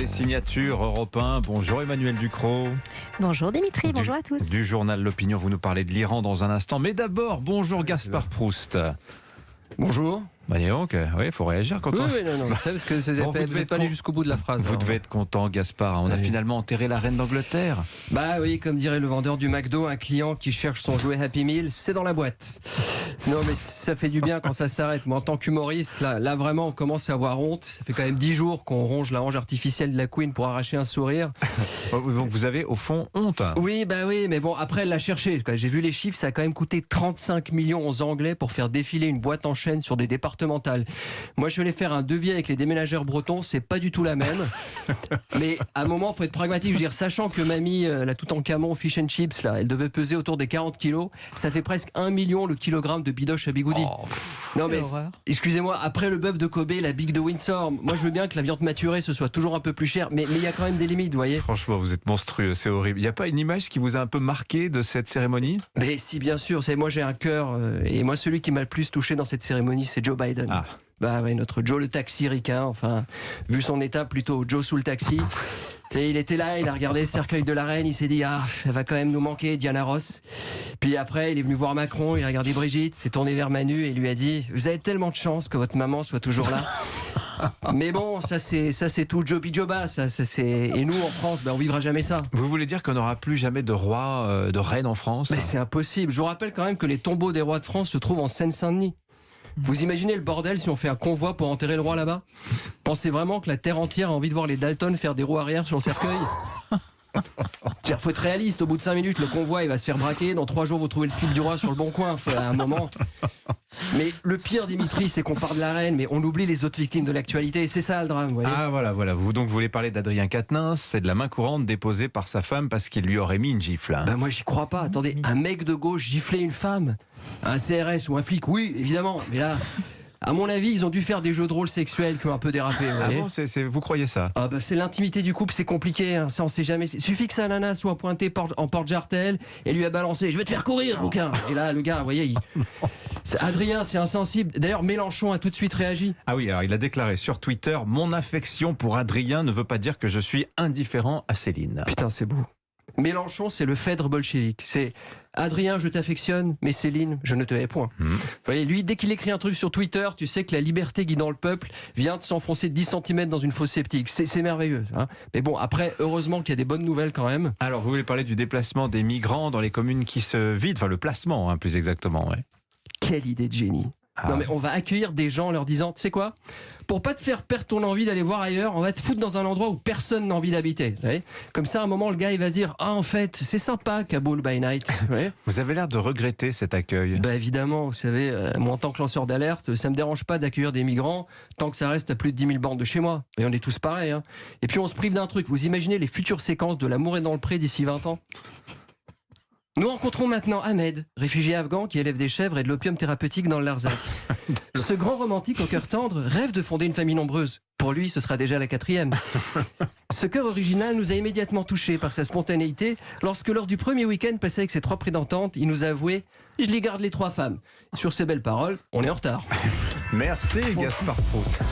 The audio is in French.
les signatures Europe 1. Bonjour Emmanuel Ducrot. Bonjour Dimitri, bonjour à tous. Du journal L'Opinion, vous nous parlez de l'Iran dans un instant. Mais d'abord, bonjour Gaspard Proust. Bonjour. Bah dis donc, oui, il faut réagir quand on... Oui, non, c'est parce que vous n'êtes pas allé jusqu'au bout de la phrase. Vous devez être content, Gaspard. On a finalement enterré la reine d'Angleterre. Bah oui, comme dirait le vendeur du McDo, un client qui cherche son jouet Happy Meal, c'est dans la boîte. Non mais ça fait du bien quand ça s'arrête. Moi en tant qu'humoriste, là vraiment on commence à avoir honte. Ça fait quand même 10 jours qu'on ronge la hanche artificielle de la Queen pour arracher un sourire. Donc vous avez au fond honte. Oui, mais bon, après elle l'a cherché. J'ai vu les chiffres, ça a quand même coûté 35 millions aux Anglais pour faire défiler une boîte en chaîne sur des départementales. Moi je vais faire un devis avec les déménageurs bretons, c'est pas du tout la même. Mais à un moment, il faut être pragmatique. Je veux dire, sachant que mamie, la Toutankhamon Fish and Chips, là, elle devait peser autour des 40 kilos, ça fait presque 1 million le kilogramme de bidoche à bigoudi. Non mais, excusez-moi, après le bœuf de Kobe, la big de Windsor, moi je veux bien que la viande maturée ce soit toujours un peu plus cher, mais il y a quand même des limites, vous voyez. Franchement, vous êtes monstrueux, c'est horrible. Il n'y a pas une image qui vous a un peu marqué de cette cérémonie? Mais si, bien sûr, moi j'ai un cœur, et moi celui qui m'a le plus touché dans cette cérémonie, c'est Joe Biden. Ah. Bah ouais, notre Joe le taxi ricain, enfin, vu son état, plutôt Joe sous le taxi. Et il était là, il a regardé le cercueil de la reine, il s'est dit, ah, elle va quand même nous manquer, Diana Ross. Puis après, il est venu voir Macron, il a regardé Brigitte, s'est tourné vers Manu et lui a dit, vous avez tellement de chance que votre maman soit toujours là. Mais bon, ça c'est tout Joby Joba, et nous en France, on vivra jamais ça. Vous voulez dire qu'on n'aura plus jamais de roi, de reine en France? Mais c'est impossible. Je vous rappelle quand même que les tombeaux des rois de France se trouvent en Seine-Saint-Denis. Vous imaginez le bordel si on fait un convoi pour enterrer le roi là-bas? Pensez vraiment que la terre entière a envie de voir les Dalton faire des roues arrière sur le cercueil? Il faut être réaliste, au bout de 5 minutes le convoi il va se faire braquer, dans 3 jours vous trouvez le slip du roi sur le bon coin, à un moment. Mais le pire, Dimitri, c'est qu'on parle de la reine, mais on oublie les autres victimes de l'actualité, et c'est ça le drame, vous voyez. Ah voilà, vous voulez parler d'Adrien Quatennens, c'est de la main courante déposée par sa femme parce qu'il lui aurait mis une gifle. Bah moi j'y crois pas, attendez, un mec de gauche gifler une femme, un CRS ou un flic, oui évidemment, mais là... À mon avis, ils ont dû faire des jeux de rôle sexuels qui ont un peu dérapé. Vous voyez. Ah bon, vous croyez ça? Ah bah c'est l'intimité du couple, c'est compliqué, hein, ça on sait jamais. Il suffit que sa nana soit pointée en porte-jartel et lui a balancé « Je vais te faire courir, bouquin !» Et là, le gars, vous voyez, Adrien, c'est insensible. D'ailleurs, Mélenchon a tout de suite réagi. Ah oui, alors il a déclaré sur Twitter « Mon affection pour Adrien ne veut pas dire que je suis indifférent à Céline. » Putain, c'est beau. Mélenchon, c'est le Phèdre bolchevique. C'est Adrien, je t'affectionne, mais Céline, je ne te hais point. Vous voyez, lui, dès qu'il écrit un truc sur Twitter, tu sais que la liberté guidant le peuple vient de s'enfoncer 10 cm dans une fosse septique. C'est merveilleux. Hein. Mais bon, après, heureusement qu'il y a des bonnes nouvelles quand même. Alors, vous voulez parler du déplacement des migrants dans les communes qui se vident, enfin le placement, hein, plus exactement. Ouais. Quelle idée de génie. Non mais on va accueillir des gens en leur disant, tu sais quoi, pour pas te faire perdre ton envie d'aller voir ailleurs, on va te foutre dans un endroit où personne n'a envie d'habiter. Vous voyez. Comme ça, à un moment, le gars, il va se dire, ah en fait, c'est sympa Kaboul by night. Vous avez l'air de regretter cet accueil. Bah évidemment, vous savez, moi en tant que lanceur d'alerte, ça me dérange pas d'accueillir des migrants tant que ça reste à plus de 10 000 bornes de chez moi. Et on est tous pareils. Hein. Et puis on se prive d'un truc. Vous imaginez les futures séquences de L'amour est dans le pré d'ici 20 ans? Nous rencontrons maintenant Ahmed, réfugié afghan qui élève des chèvres et de l'opium thérapeutique dans le Larzac. Ce grand romantique au cœur tendre rêve de fonder une famille nombreuse. Pour lui, ce sera déjà la 4e. Ce cœur original nous a immédiatement touchés par sa spontanéité lorsque lors du premier week-end passé avec ses 3 prétendantes, il nous a avoué « Je les garde les 3 femmes ». Sur ces belles paroles, on est en retard. Merci Gaspard Proust.